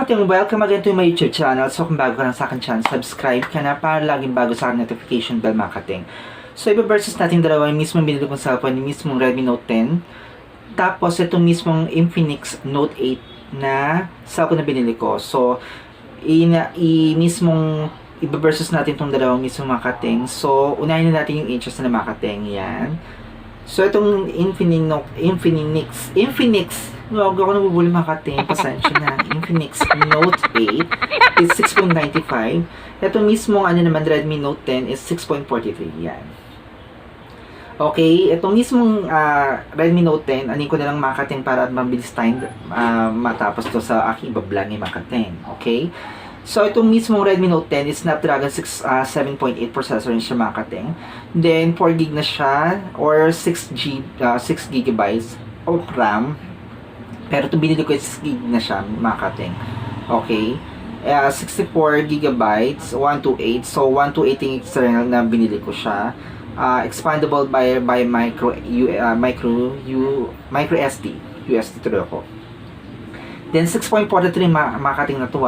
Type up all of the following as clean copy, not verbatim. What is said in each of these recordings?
Kating, welcome again to my YouTube channel. So kung bago ka lang sa akin channel, subscribe ka na para laging bago sa akin notification bell mga kating. So iba-versus natin dalawa, yung mismong binili kong cellphone, yung mismong Redmi Note 10. Tapos itong mismong Infinix Note 8 na cellphone na binili ko. So mismong iba-versus natin itong dalawang mismong mga kating. So unahin na natin yung inches na mga kating. Yan. So itong Infinix, wag ako nabubuli mga kating, pasensya na. Infinix Note 8 is 6.95. Ito mismong naman Redmi Note 10 is 6.43. Yan. Okay, itong mismong Redmi Note 10, anin ko na lang mga kating para mabilis tayong matapos to sa aking iba-vlog mga kating. Okay? So, itong mismong Redmi Note 10 is Snapdragon 7.8 processor siya mga kating. Then, 4GB na siya or 6GB of RAM. Pero ito binili ko is 6GB na siya mga kating. Okay. 64GB 128. So, 128 yung external na binili ko siya. Expandable by micro SD. USD tuloy ako. Then 6.43 mga kating na to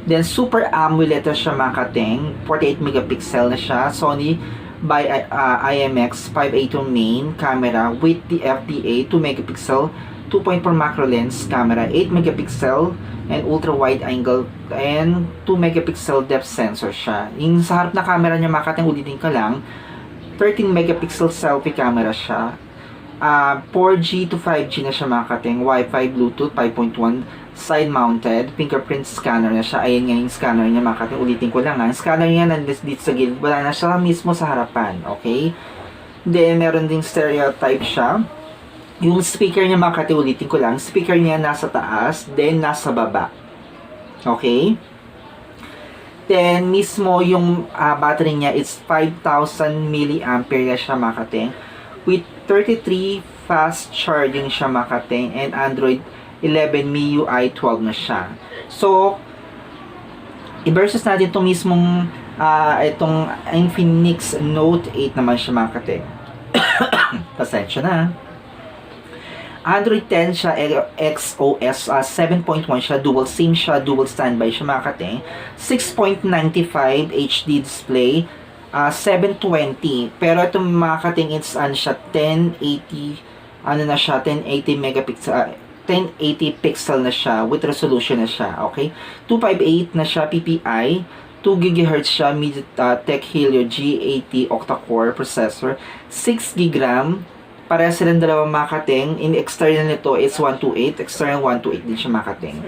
Then Super AMOLED siya mga kating. 48 megapixel na siya. Sony by IMX 582 main camera with the FDA 2 megapixel 2.4 macro lens camera, 8 megapixel and ultra wide angle and 2 megapixel depth sensor siya. Yung sa harap na camera niya mga kating, ulitin ka lang, 13 megapixel selfie camera siya. 4G to 5G na siya mga kating, Wi-Fi, Bluetooth 5.1, side mounted, fingerprint scanner na siya. Ayan nga yung scanner niya mga kating, ulitin ko lang yung scanner niya nandito dito sa gilid, wala na siya mismo sa harapan. Okay? Then meron ding stereo type siya. Yung speaker niya mga kating, ulitin ko lang, speaker niya nasa taas, then nasa baba. Okay? Then, mismo yung battery niya is 5,000 mAh siya mga kating. With 33 fast charging siya mga kating and Android 11 MIUI 12 na siya. So, i-versus natin itong mismong itong Infinix Note 8 naman siya mga kating. Pasensya na. Android 10 siya, XOS 7.1 siya, dual SIM siya, dual standby siya mga kating. 6.95 HD display, 720. Pero itong mga kating, it's siya 1080, na siya, 1080 megapixel, 1080 pixel na siya, with resolution na siya, okay? 258 na siya, PPI, 2 GHz siya, MediaTek Helio G80 octa-core processor, 6GB RAM. Para silang dalawang mga kating. In external nito is 128. External 128 din siya mga kating.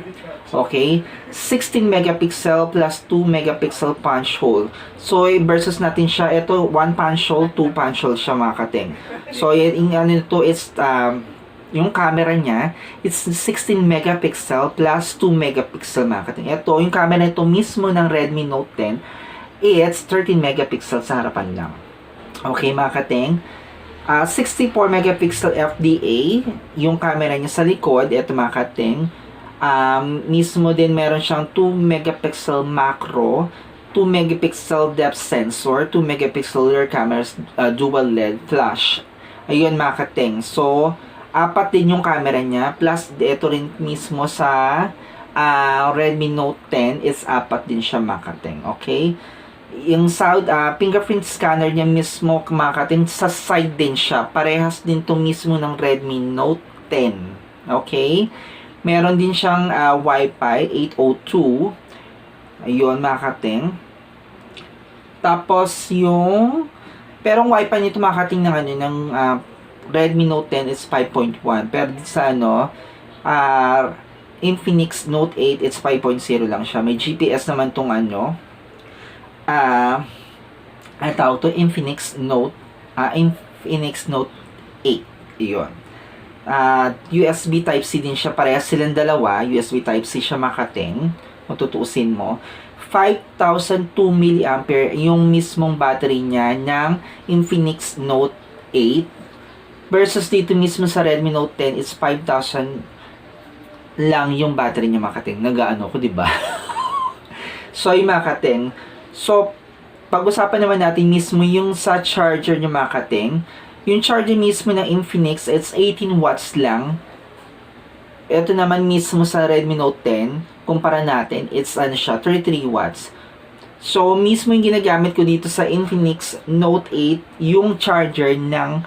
Okay? 16 megapixel plus 2 megapixel punch hole. So, versus natin siya. Ito, 1 punch hole, 2 punch hole siya mga kating. So, yung nito is, yung camera niya, it's 16 megapixel plus 2 megapixel mga kating. Ito, yung camera nito mismo ng Redmi Note 10, it's 13 megapixel sa harapan lang. Okay mga kating? 64 megapixel FDA yung camera niya sa likod. Ito mga kating, mismo din meron siyang 2 megapixel macro, 2 megapixel depth sensor, 2 megapixel rear cameras, dual LED flash. Ayun mga kating. So 4 din yung camera niya, plus ito rin mismo sa Redmi Note 10 is 4 din siya mga kating. Okay? Yung fingerprint scanner niya mismo mga kating, sa side din siya. Parehas din to mismo ng Redmi Note 10. Okay? Meron din siyang Wi-Fi 802. Ayun mga kating. Tapos yung pero Wi-Fi nito mga kating ng Redmi Note 10 is 5.1. Pero sa Infinix Note 8 it's 5.0 lang siya. May GPS naman tong tawag to Infinix Note 8. Iyon. USB Type-C din siya. Parehas silang dalawa. USB Type-C siya makating. Kung tutuusin mo. 5,002 mAh yung mismong battery niya ng Infinix Note 8. Versus dito mismo sa Redmi Note 10 is 5,000 lang yung battery niya makating. Nagaano ko, diba? So, yung makating. So, pag-usapan naman natin mismo yung sa charger niya mga kating. Yung charger mismo ng Infinix, it's 18 watts lang. Ito naman mismo sa Redmi Note 10, kumpara natin, it's ano siya, 33 watts. So, mismo yung ginagamit ko dito sa Infinix Note 8, yung charger ng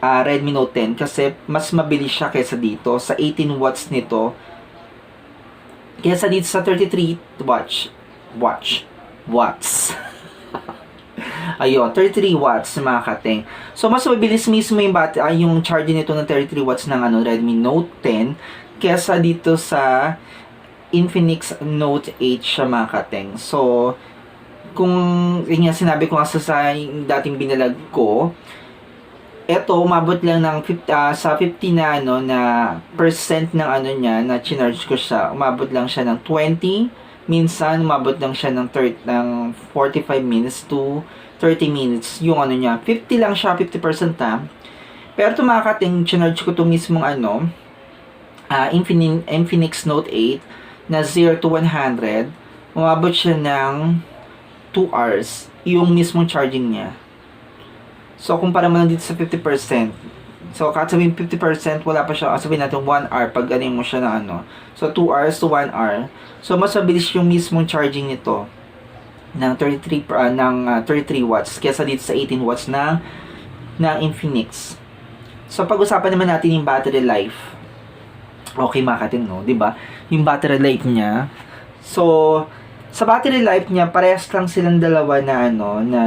Redmi Note 10 kasi mas mabilis siya kaysa dito sa 18 watts nito. Kaysa dito sa 33 watts. Ayun, 33 watts mga kateng. So, mas mabilis mismo yung charging nito ng 33 watts ng Redmi Note 10 kaysa dito sa Infinix Note 8 siya mga kateng. So, kung yun sinabi ko nga sa dating binalag ko, eto umabot lang ng sa 50 na na percent ng niya na chinarge ko siya, umabot lang siya ng 20, minsan umabot lang siya ng 45 minutes to 30 minutes yung niya, 50 lang siya, 50% pero tumakating chinarge ko to mismong Infinix Note 8 na 0 to 100, umabot siya ng 2 hours yung mismong charging niya. So, kumpara mo lang dito sa 50%. So, kahit sabihin 50%, wala pa siya. Sabihin natin 1 hour pag mo siya ng So, 2 hours to 1 hour. So, mas mabilis yung mismong charging nito ng 33 watts kesa dito sa 18 watts ng Infinix. So, pag-usapan naman natin yung battery life. Okay, makatin, no? 'Di ba? Yung battery life niya. So, sa battery life niya, parehas lang silang dalawa na na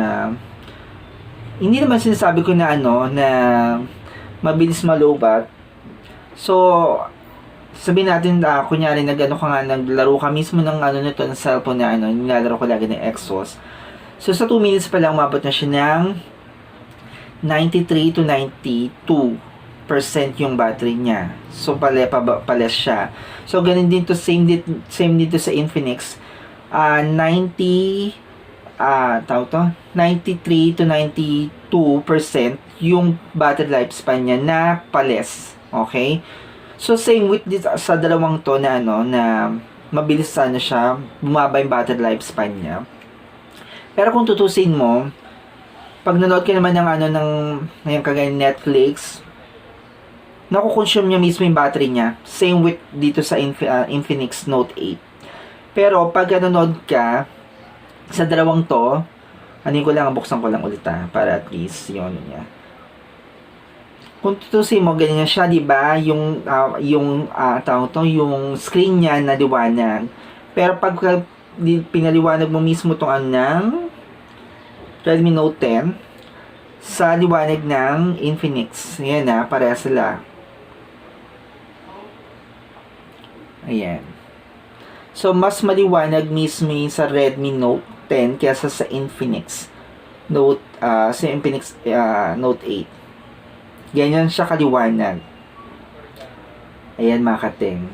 hindi naman sinasabi ko na na mabilis malobat. So, sabihin natin, kunyari naglaro ka mismo ng nito ng cellphone na nilalaro ko lagi ng Exos. So, sa 2 minutes pa lang, umabot na siya ng 93 to 92% yung battery niya. So, pales siya. So, ganun din to, same dito sa Infinix. 93 to 92% yung battery lifespan niya na pales. Okay? So, same with this, sa dalawang to na na mabilis siya, bumaba yung battery lifespan niya. Pero kung tutusin mo, pag nanood ka naman ng kagaya Netflix, nakukonsume niya mismo yung battery niya. Same with dito sa Infinix Note 8. Pero pag nanonood ka sa dalawang to, buksan ko lang ulit para at least yun niya. Kung tutusin mo, ganyan siya, di ba? Yung screen niya na liwanag. Pero pag pinaliwanag mo mismo itong ng Redmi Note 10 sa liwanag ng Infinix, yan pareha sila. Ayan. So, mas maliwanag mismo sa Redmi Note 10 kaysa sa Infinix Note Note 8. Ganyan siya kaliwanag. Ayan mga kateng.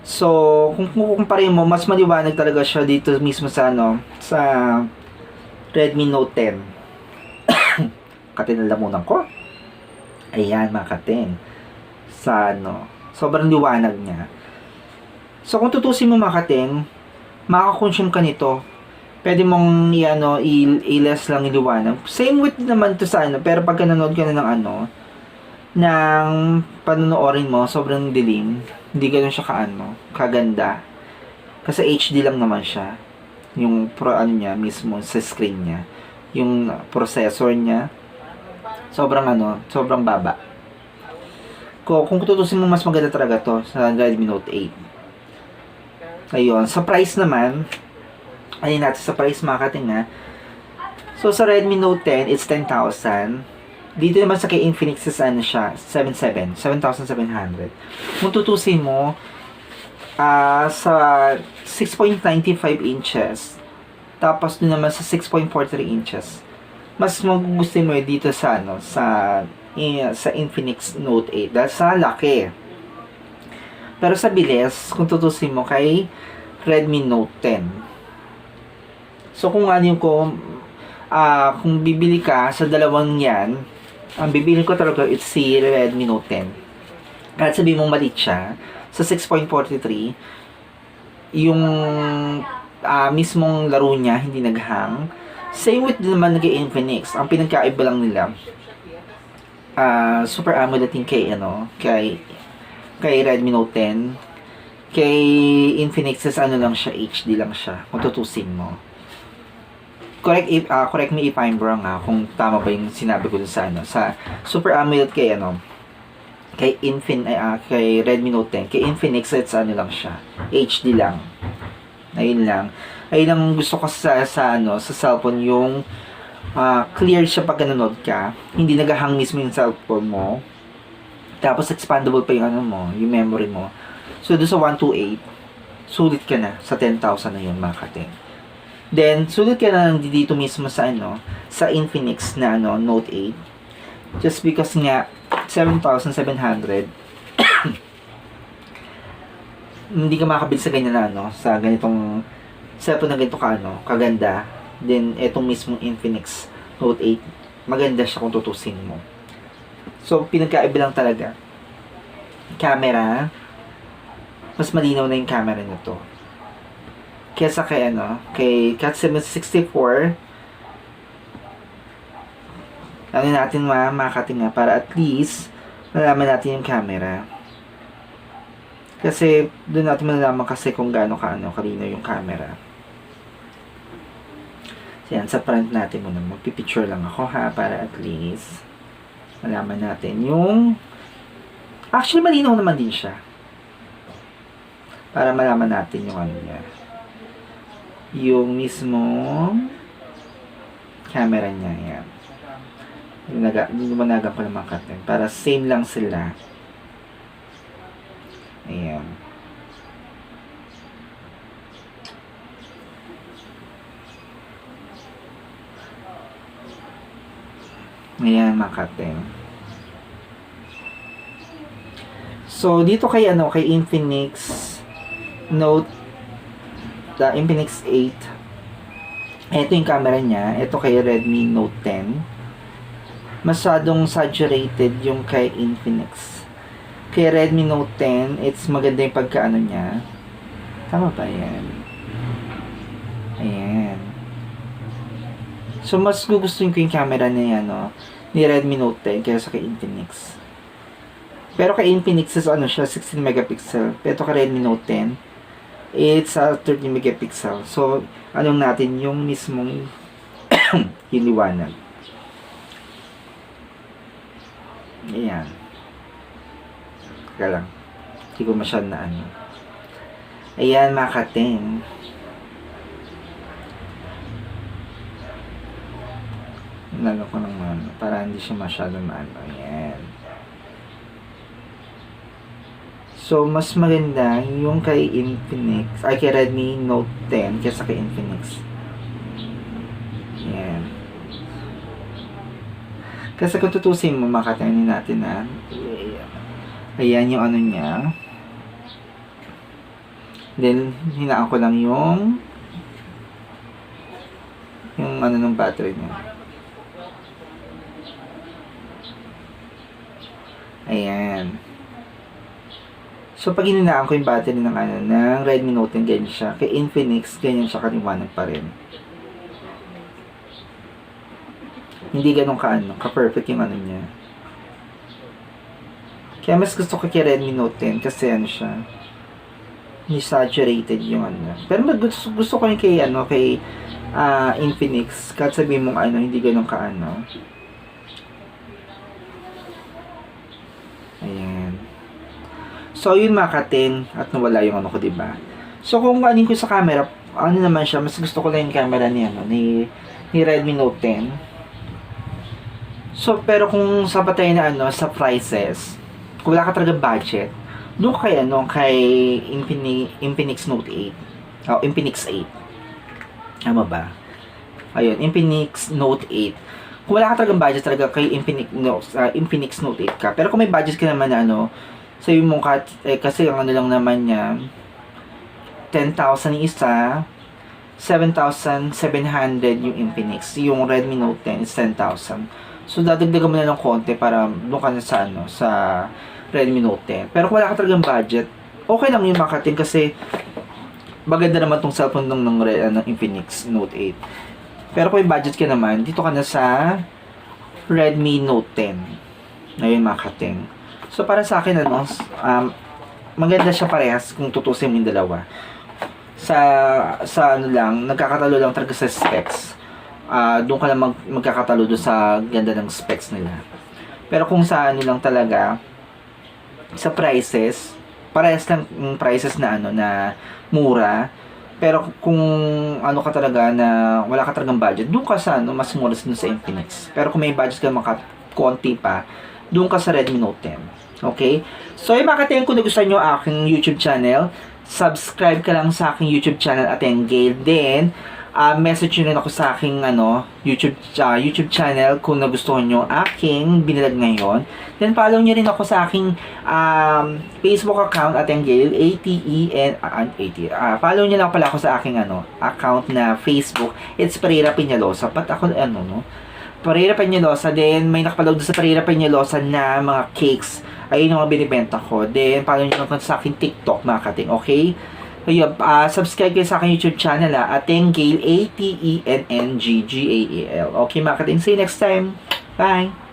So, kung kukumparin mo, mas maliwanag talaga siya dito mismo sa sa Redmi Note 10. Katinalamunan ko. Ayan mga kateng. Sa sobrang liwanag niya. So, kung tutusin mo mga kateng, makakonsume ka nito. Pwede mong i-less lang yung liwanag. Same with naman to sa pero pagka nanood ka na ng panonoorin mo, sobrang dilim. Hindi ganoon siya kaganda. Kasi HD lang naman siya. Yung niya mismo sa screen niya. Yung processor niya, sobrang baba. Kung tutusin mo, mas maganda talaga to sa Redmi Note 8. Ayun, sa price naman, ayun natin sa price mga kating So, sa Redmi Note 10, it's 10,000. Dito naman sa kay Infinix is siya, 7,700. Kung tutusin mo, sa 6.95 inches, tapos dun naman sa 6.43 inches, mas magugustuhin mo dito sa sa Infinix Note 8 dahil sa laki. Pero sa bilis, kung tutusin mo kay Redmi Note 10. So, kung kung bibili ka sa dalawang yan, ang bibili ko talaga it's si Redmi Note 10. Kahit sabihin mong maliit siya, sa 6.43, yung mismong laro niya, hindi naghang. Same with naman kay Infinix. Ang pinagkaiba lang nila, Super AMOLED din kay Redmi Note 10. Kay Infinix is ano lang siya, HD lang siya, kung tutusin mo. Correct me if I'm wrong kung tama ba yung sinabi ko dun sa ano, sa Super AMOLED kay ano, kay Redmi Note 10, kay Infinix it's ano lang siya, HD lang. Ayun lang. Ayun ang gusto ko sa ano, sa cellphone, yung clear siya pag nanonood ka, hindi nagahang mismo yung cellphone mo. Tapos expandable pa yung ano mo, yung memory mo. So doon sa 128, sulit ka na sa 10,000 na yun, mga kating. Then sulit ka na dito mismo sa ano, sa Infinix na ano, Note 8. Just because nga 7,700 hindi ka makakabili sa ganyan na ano, sa ganitong cellphone na ganito kaganda. Then etong mismong Infinix Note 8, maganda siya kung tutusin mo. So pinagkaiba lang talaga camera, mas malinaw na yung camera nito kesa kay ano, kay Cat 764. Ano natin makakating nga para at least malaman natin yung camera. Kasi doon natin malalaman kasi kung gaano kalino yung camera. So yan, sa front natin muna, magpipicture lang ako para at least malaman natin yung actually malinaw naman din siya. Para malaman natin yung ano niya. Yung mismong camera niya, yan. Lumanagan ko naman katin. Para same lang sila. Ayan. Ayan, makating. So, dito kay Infinix Note, the Infinix 8. Ito yung camera niya. Ito kay Redmi Note 10. Masyadong saturated yung kay Infinix. Kay Redmi Note 10, it's maganda yung pagkaano niya. Tama ba yan? Ayan. So, mas gugustuhin ko yung camera niya, ni Redmi Note 10 kaysa kay Infinix. Pero kay Infinix is ano siya, 16 megapixel. Pero kay Redmi Note 10, it's 30 megapixel. So, anong natin yung mismong yung liwanag. Ayan. Kaya lang. Hindi ko masyad na ano. Ayan, makating. Lalo ko ng ano, para hindi siya masyado maano. Ayan. So, mas maganda yung kay Infinix, kay Redmi Note 10 kaysa kay Infinix. Ayan. Kasi kung tutusin mo, makatayin natin na ayan yung ano niya. Then, hinaan ko lang yung ano ng battery niya. Ayan. So, pag hininaan ko yung battery ng Redmi Note 10, ganyan siya. Kay Infinix, ganyan siya kaliwanag pa rin. Hindi ganun ka-perfect yung ano niya. Kaya mas gusto ko kay Redmi Note 10 kasi ano siya, hindi saturated yung ano. Pero gusto ko yung kay Infinix, kahit sabihin mong hindi ganun ka Ayan. So, yun makating at nawala yung ano ko, diba? So, kung anin ko sa camera, ano naman siya, mas gusto ko lang yung camera ni Redmi Note 10. So, pero kung sa patay na sa prices, kung wala ka talaga budget, doon kay Infinix Note 8. O, Infinix 8. Tama ba? Ayun, Infinix Note 8. Kung wala ka talagang budget talaga kay Infinix Note 8 ka. Pero kung may budget ka naman sabi mo kasi ang ano lang naman niya 10,000 yung isa, 7,700 yung Infinix. Yung Redmi Note 10 is 10,000. So dadagdagan mo na ng konti para doon ka na sa Redmi Note 10. Pero kung wala ka talagang budget, okay lang yung makating kasi maganda naman tong cellphone ng Infinix Note 8. Pero kung may budget ka naman, dito ka na sa Redmi Note 10. Ayun, makating. So, para sa akin, maganda siya parehas kung tutusin mo yung dalawa. Sa ano lang, nagkakatalo lang talaga sa specs. Doon ka lang magkakatalo doon sa ganda ng specs nila. Pero kung sa ano lang talaga, sa prices, parehas lang yung prices na ano na mura. Pero kung ano ka talaga na wala ka talagang budget, doon ka sa ano, mas mura dun sa Infinix. Pero kung may budget ka konti pa, doon ka sa Redmi Note 10. Okay? So, yung mga kung nagustuhan nyo aking YouTube channel, subscribe ka lang sa aking YouTube channel at Gale. Then, message nyo rin ako sa aking YouTube channel kung nagustuhan nyo aking binilag ngayon. Then follow nyo rin ako sa aking Facebook account at Gale, ATEN80. Follow nyo lang pala ako sa aking account na Facebook. It's Pereira Peñalosa. Ba't ako Pereira Peñalosa. Then may nakapalog doon sa Pereira Peñalosa na mga cakes. Ayun yung mga binibenta ko. Then follow nyo lang sa aking TikTok, mga kating. Okay? Ayun, subscribe kayo sa aking YouTube channel at Gale, ATENNGGAEL. Okay, mga kating. See you next time. Bye!